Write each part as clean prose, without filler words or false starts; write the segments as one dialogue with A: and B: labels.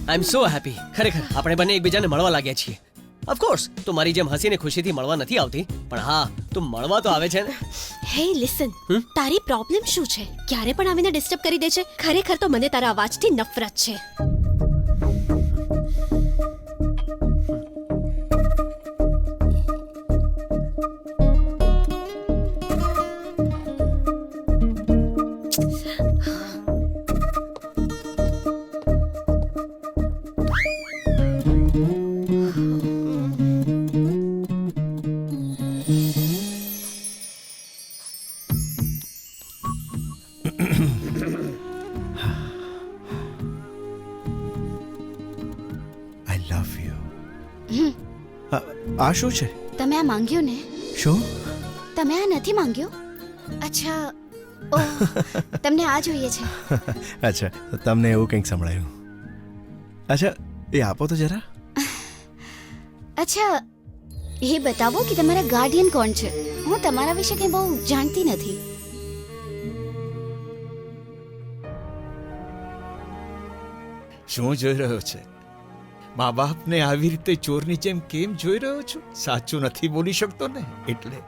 A: આઈ એમ so happy. ખરેખર આપણે બંને એકબીજાને મળવા લાગ્યા છીએ. ઓફકોર્સ તું મારી જેમ હસીને ખુશીથી મળવા નથી આવતી, પણ હા તું મળવા તો આવે છે ને.
B: હે લિસન, તારી પ્રોબ્લેમ શું છે? ક્યારે પણ આવીને ડિસ્ટર્બ કરી દે છે. ખરેખર તો મને તારા અવાજથી નફરત છે.
C: આ શું છે?
B: તમે આ માંગ્યું ને?
C: શું?
B: તમે આ નથી માંગ્યું? અચ્છા, ઓહ, તમને આ જોઈએ છે.
C: અચ્છા, તમને એવું કંઈક સંભળાયું. અચ્છા, એ આપો તો જરા.
B: અચ્છા, એ બતાવો કે તમારા ગાર્ડિયન કોણ છે. હું તમારા વિશે કંઈ બહુ જાણતી નથી.
D: શું જોઈ રહ્યો છે? મા બાપને આવી રીતે ચોરની જેમ કેમ જોઈ રહ્યો છું? સાચું નથી બોલી શકતો ને, એટલે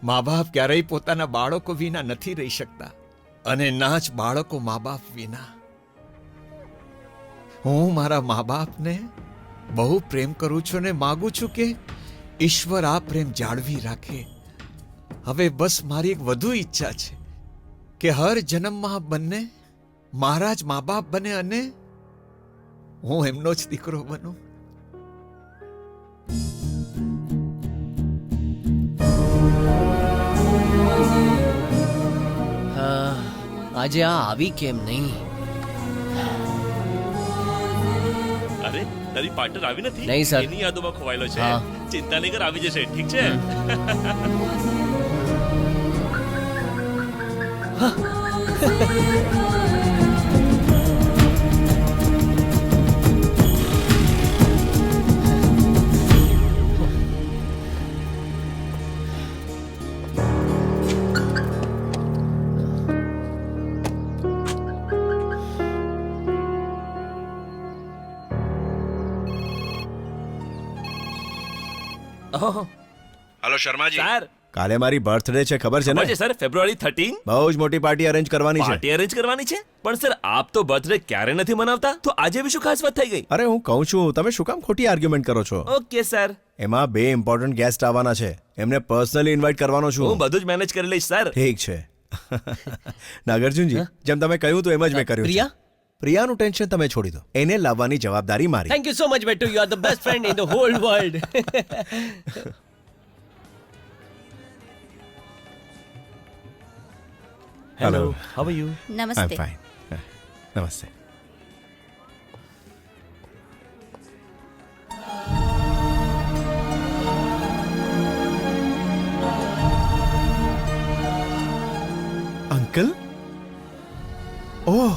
D: મા બાપ ક્યારેય પોતાના બાળકો વિના નથી રહી શકતા, અને ના જ બાળકો મા બાપ વિના. હું મારા મા બાપને બહુ પ્રેમ કરું છું ને માગું છું કે ઈશ્વર આ પ્રેમ જાળવી રાખે. હવે બસ મારી એક વધુ ઈચ્છા છે કે હર જન્મમાં બંને મારા જ મા બાપ બને અને હું એમનો જ દીકરો બનું.
A: હા, આજે આ આવી કેમ નહીં?
E: અરે તારી પાર્ટનર આવી નથી?
A: નહીં સર.
E: એની યાદોમાં ખોવાયેલો છે.
A: હા.
E: ચિંતા નહીં કર, આવી જશે. ઠીક છે. ઓહો,
F: હલો શર્માજી.
E: સર
C: કાલે મારી બર્થડે છે, ખબર છે ને?
E: ખબર છે સર, ફેબ્રુઆરી 13
C: બહુ જ મોટી પાર્ટી અરેન્જ કરવાની છે.
E: પાર્ટી અરેન્જ કરવાની છે. પણ સર આપ તો બર્થડે ક્યારે નથી મનાવતા, તો આજે બી શું ખાસ વાત થઈ ગઈ?
C: અરે હું કહું છું, તમે શું કામ ખોટી આર્ગ્યુમેન્ટ કરો છો?
E: ઓકે સર,
C: એમાં 2 ઇમ્પોર્ટન્ટ ગેસ્ટ આવવાના છે, એમને પર્સનલી ઇન્વાઇટ કરવાનો
E: હું
C: છું.
E: બધું જ મેનેજ કરી લઈશ સર.
C: ઠીક છે. નાગાર્જુનજી, જેમ તમે કહ્યું તો એમ જ મેં કર્યું છે.
A: પ્રિયા?
C: પ્રિયાનું ટેન્શન તમે છોડી દો, એને લાવવાની જવાબદારી મારી.
A: થેન્ક યુ સો મચ બેટુ, you are the best friend in the whole world.
C: Hello.
E: How are you?
C: I am fine. નમસ્તે. Uncle, oh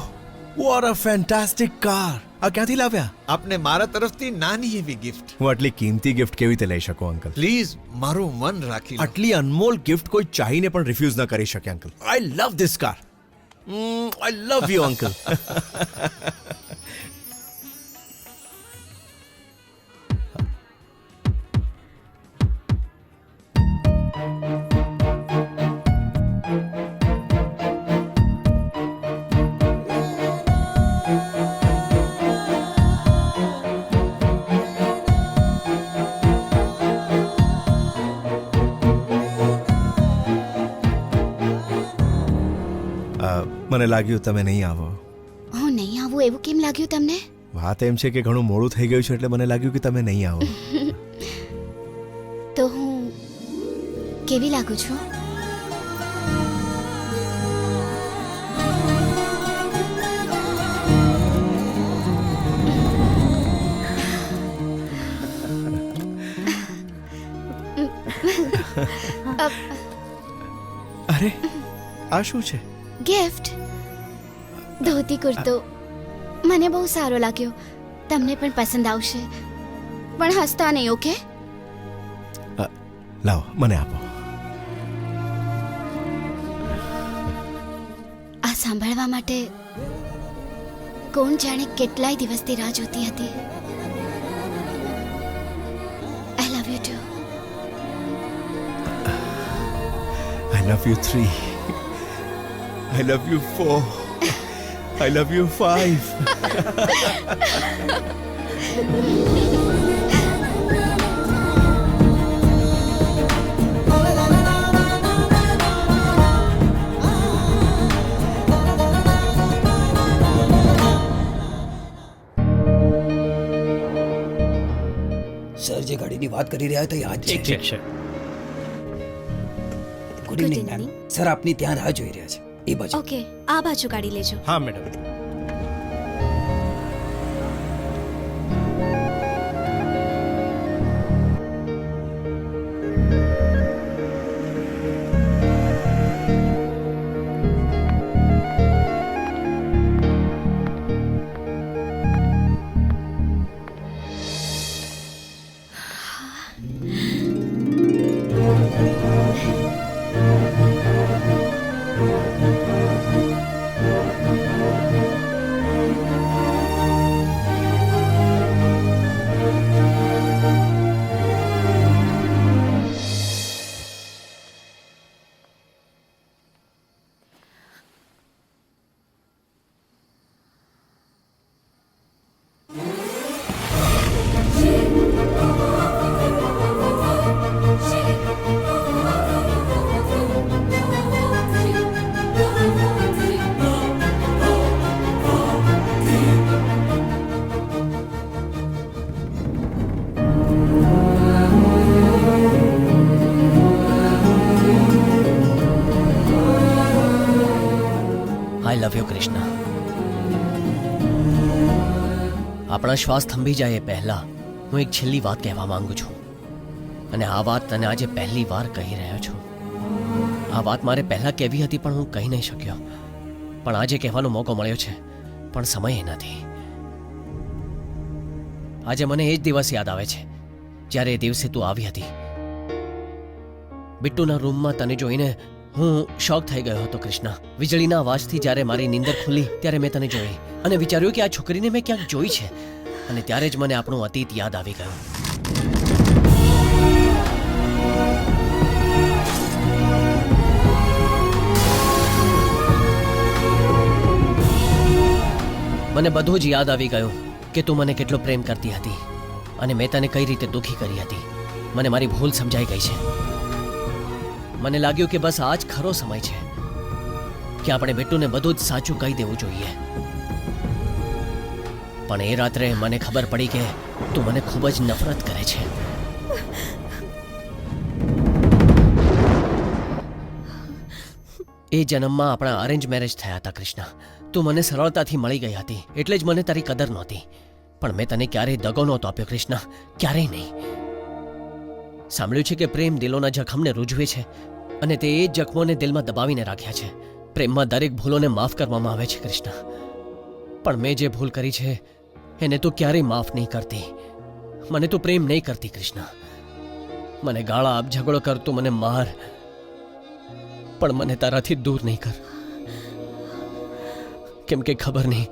C: what a fantastic car. આ ક્યાંથી લાવ્યા?
D: આપને મારા તરફથી નાની એવી ગિફ્ટ.
C: હું આટલી કિંમતી ગિફ્ટ કેવી રીતે લઈ શકું અંકલ?
D: પ્લીઝ મારું મન રાખી લો.
C: આટલી અનમોલ ગિફ્ટ કોઈ ચાહીને પણ રિફ્યુઝ ન કરી શકે uncle. I love this car. I love you uncle. મને લાગ્યું તમે નહીં આવો.
B: હું નહીં આવું એવું કેમ લાગ્યું તમને?
C: વાત એમ છે કે ઘણું મોડું થઈ ગયું છે, એટલે મને લાગ્યું કે તમે નહીં આવો.
B: તો હું કેવી લાગુ છું?
C: અરે આ શું છે?
B: ગિફ્ટ, ધોતી કુર્તો. મને બહુ સારો લાગ્યો. તમને પણ પસંદ આવશે. પણ હસતા નહીં, ઓકે?
C: લાવો મને આપો.
B: આ સાંભળવા માટે કોણ જાણે કેટલાય દિવસથી રાહ જોતી હતી. I love you too.
C: I love you 3. I love you 4. I love you 5.
F: Sir જે ગાડીની વાત કરી રહ્યા હતા એ આ જ છે.
A: ઠીક છે.
F: Good evening ma'am. સર આપની ત્યાં રાહ જોઈ રહ્યા છે એ બાજુ.
B: ઓકે, આ બાજુ ગાડી લેજો.
C: હા madam.
A: I love you Krishna. આપણા શ્વાસ થંભી જાય એ પહેલા હું એક છેલ્લી વાત કહેવા માંગુ છું, અને આ વાત તને આજે પહેલી વાર કહી રહ્યો છું. આ વાત મારે પહેલા કહેવી હતી પણ હું કહી નહીં શક્યો, પણ આજે કહેવાનો મોકો મળ્યો છે, પણ સમય નથી. આજે મને એ જ દિવસ યાદ આવે છે જ્યારે એ દિવસે તું આવી હતી. બિટ્ટુના રૂમમાં તને જોઈને હું શોક થઈ ગયો હતો કૃષ્ણ. વીજળીના અવાજથી જ્યારે મારી નીંદર ખુલી ત્યારે મેં તને જોઈ અને વિચાર્યું કે આ છોકરીને મેં ક્યાંક જોઈ છે, અને ત્યારે જ મને આપણું અતીત યાદ આવી ગયું. મને બધું જ યાદ આવી ગયું કે તું મને કેટલો પ્રેમ કરતી હતી અને મેં તને કઈ રીતે દુખી કરી હતી. મને મારી ભૂલ સમજાઈ ગઈ છે. મને લાગ્યું કે બસ આ જ ખરો સમય છે કે આપણે બિટ્ટુને બધું જ સાચું કહી દેવું જોઈએ. પણ એ રાત્રે મને ખબર પડી કે તું મને ખૂબ જ નફરત કરે છે. એ જન્મમાં આપણા અરેન્જ મેરેજ થયા હતા કૃષ્ણ. તું મને સરળતાથી મળી ગઈ હતી એટલે જ મને તારી કદર નહોતી. પણ મેં તને ક્યારેય દગો નહોતો આપ્યો કૃષ્ણ, ક્યારેય નહીં. સાંભળ્યું છે કે પ્રેમ દિલોના જખમને રૂજવે છે અને તે એ જ જખમોને દિલમાં દબાવીને રાખ્યા છે. પ્રેમમાં દરેક ભૂલોને માફ કરવામાં આવે છે કૃષ્ણ, પણ મેં જે ભૂલ કરી છે એને તું ક્યારેય માફ નહીં કરતી. મને તું પ્રેમ નહીં કરતી કૃષ્ણ. મને ગાળા આપ, ઝઘડો કર, તું મને માર, પણ મને તારાથી દૂર નહીં કર. કેમ કે ખબર નહીં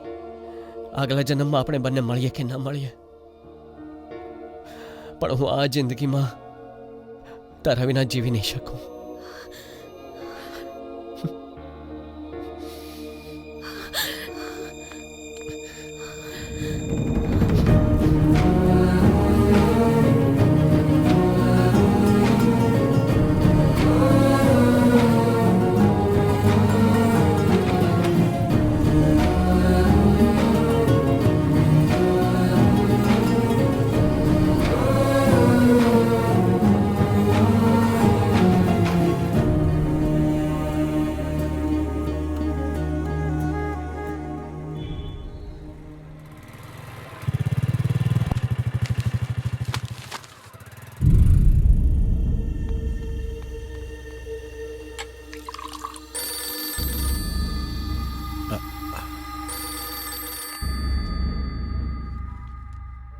A: આગલા જન્મમાં આપણે બંને મળીએ કે ન મળીએ, પણ હું આ જિંદગીમાં તારા વિના જીવી નહીં શકું.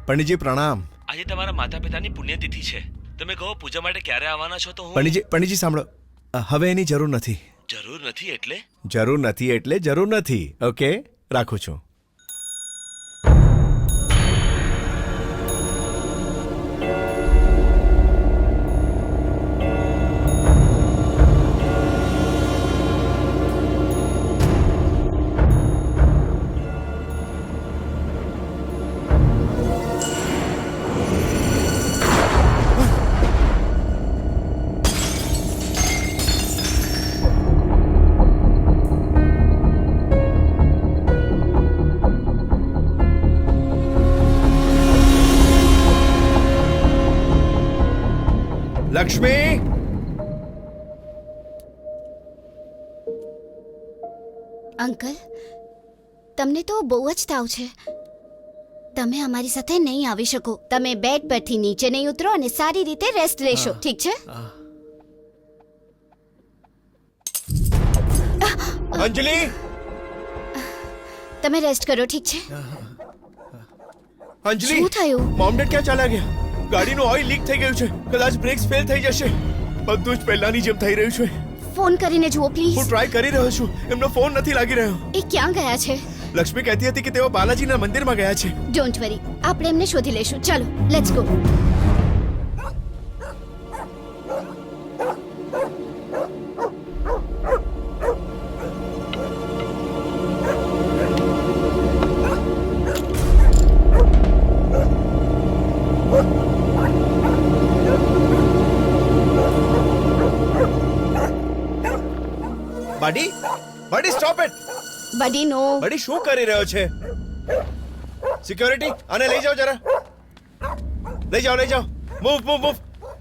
C: પંડિતજી પ્રણામ.
E: આજે તમારા માતા પિતાની પુણ્યતિથિ છે. તમે કહો પૂજા માટે ક્યારે આવવાના છો તો હું.
C: પંડિતજી સાંભળો, હવે એની જરૂર નથી.
E: જરૂર નથી એટલે?
C: જરૂર નથી એટલે જરૂર નથી. ઓકે, રાખું છું. લક્ષ્મી
B: અંકલ તમને તો બહુ જ તાવ છે. તમે અમારી સાથે નહીં આવી શકો. તમે બેડ પરથી નીચે નહીં ઉતરો અને સારી રીતે રેસ્ટ લેશો, ઠીક છે?
C: અંજલિ
B: તમે રેસ્ટ કરો, ઠીક છે?
C: અંજલિ
B: શું થયું?
C: મોમ ડેડ ક્યાં ચાલ્યા ગયા? ગાડીનું ઓઇલ લીક થઈ ગયું છે. કદાચ બ્રેક્સ ફેલ થઈ જશે. બધું જ પહેલાની જેમ થઈ રહ્યું છે.
B: ફોન કરીને જુઓ
C: હું
B: પ્લીઝ.
C: ટ્રાય કરી રહ્યો છું. એમનો ફોન નથી લાગી રહ્યો.
B: એ ક્યાં ગયા છે?
C: લક્ષ્મી કહેતી હતી કે તેઓ બાલાજીના મંદિરમાં ગયા છે.
B: ડોન્ટ વરી, આપણે એમને શોધી લેશું. ચાલો, let's go.
C: Buddy buddy stop it.
B: Buddy no.
C: બડી શું કરી રહ્યો છે? સિક્યોરિટી આને લઈ જાઓ જરા. લઈ જાઓ. મૂવ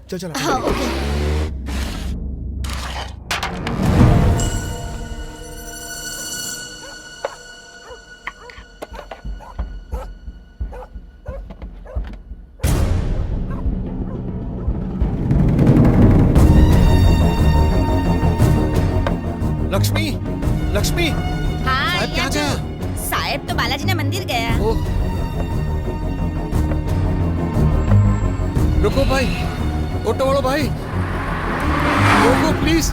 C: ચાલ
B: હા, ઓકે.
D: લક્ષ્મી લક્ષ્મી
G: હા
D: સાહેબ ક્યાં ગયા?
G: સાહેબ તો બાલાજીના મંદિર ગયા.
D: ઓહ रुको भाई ઓટો વાળો ભાઈ રોકો પ્લીઝ.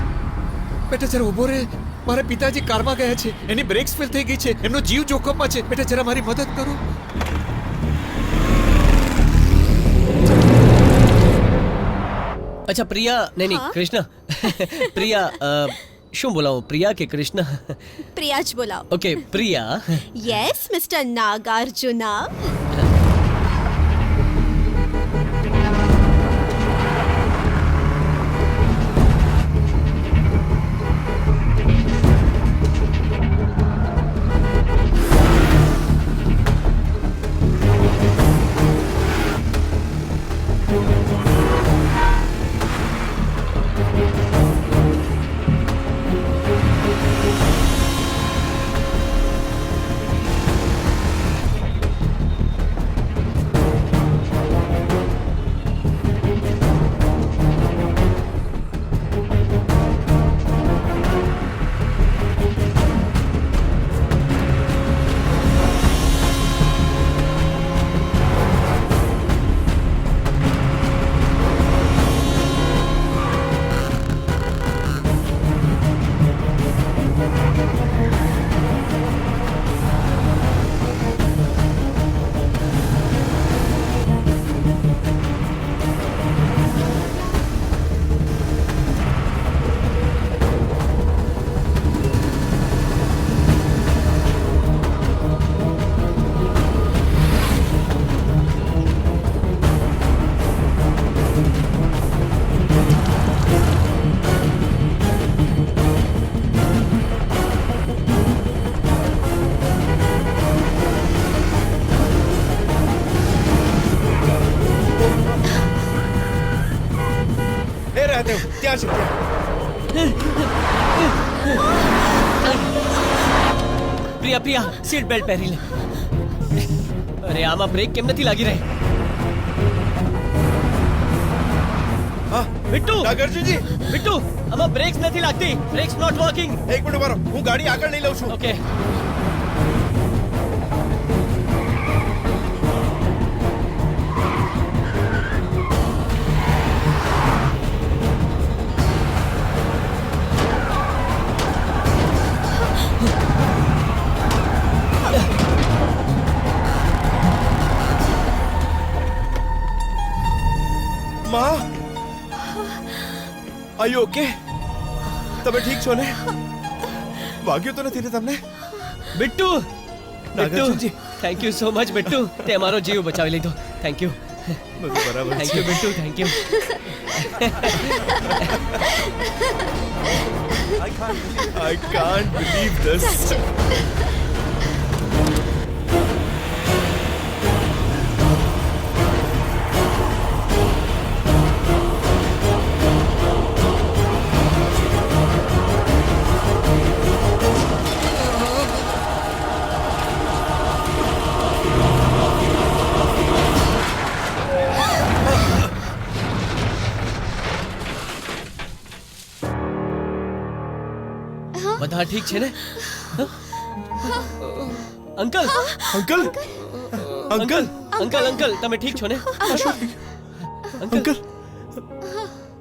D: બેટા જરા ઊભો રહે. મારા પિતાજી કારમાં ગયા છે. એની બ્રેક્સ ફેલ થઈ ગઈ છે. એમનો જીવ જોખમમાં છે. બેટા જરા મારી મદદ કરો.
A: અચ્છા પ્રિયા નહીં કૃષ્ણ પ્રિયા શું બોલાવું, પ્રિયા કે કૃષ્ણ?
G: પ્રિયા જ બોલાવો.
A: Okay Priya.
G: Yes mister Nagarjuna.
C: ત્યાં છે
A: પ્રિયા પ્રિયા સીટ બેલ્ટ પહેરી લે. અરે આમાં બ્રેક કેમ નથી લાગી રહી?
C: હા
A: બિટ્ટુ
C: નાગાર્જુનજી
A: બિટ્ટુ આમાં બ્રેક્સ નથી લાગતી. Brakes not working.
C: એક મિનિટ ઉભા રહો. હું ગાડી આગળ લઈ લઉં છું.
A: ઓકે
C: માં આર યુ ઓકે? તમે ઠીક છો ને? વાગ્યું તો નથી ને તમને?
A: બિટ્ટુ
C: નાગાર્જુનજી
A: thank you so much Bittu, તે મારો જીવ બચાવી લીધો. Thank you.
C: બધું બરાબર
A: થેન્ક
C: છે.
A: You Bittu, thank you.
C: I can't believe this.
A: હા ઠીક છે ને uncle
C: uncle uncle
A: uncle uncle તમે ઠીક છો ને uncle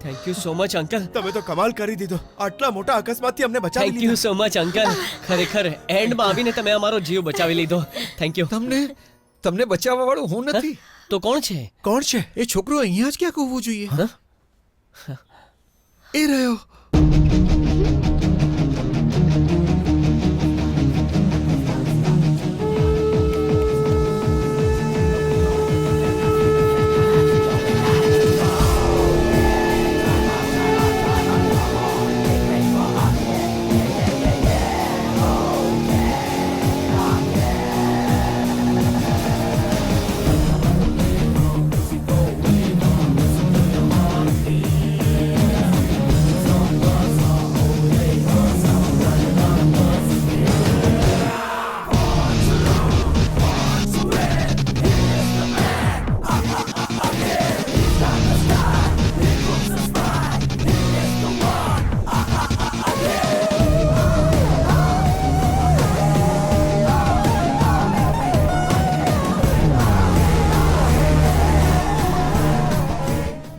A: thank you so much uncle
C: તમે તો કમાલ કરી દીધો આટલા મોટા અકસ્માતથી અમને બચાવી
A: થેન્ક યુ
C: લીધા
A: સો મચ અંકલ ખરેખર એન્ડમાં આવીને તમે અમારો જીવ બચાવી લીધો થેન્ક યુ
D: તમને બચાવવા વાળો હું નથી.
A: તો કોણ છે
C: કોણ છે
D: એ છોકરો અહીંયા જ ક્યાંક હોવો જોઈએ.
A: હા?
D: એ રહ્યો.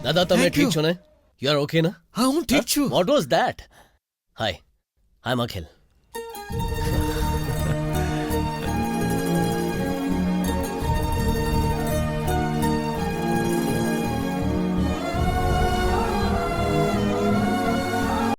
A: દાદા તમે
D: Thank
A: ઠીક
D: you.
A: છો ને યુ આર ઓકે ના
D: હા હું ઠીક છું.
A: What was that hi I am Akhil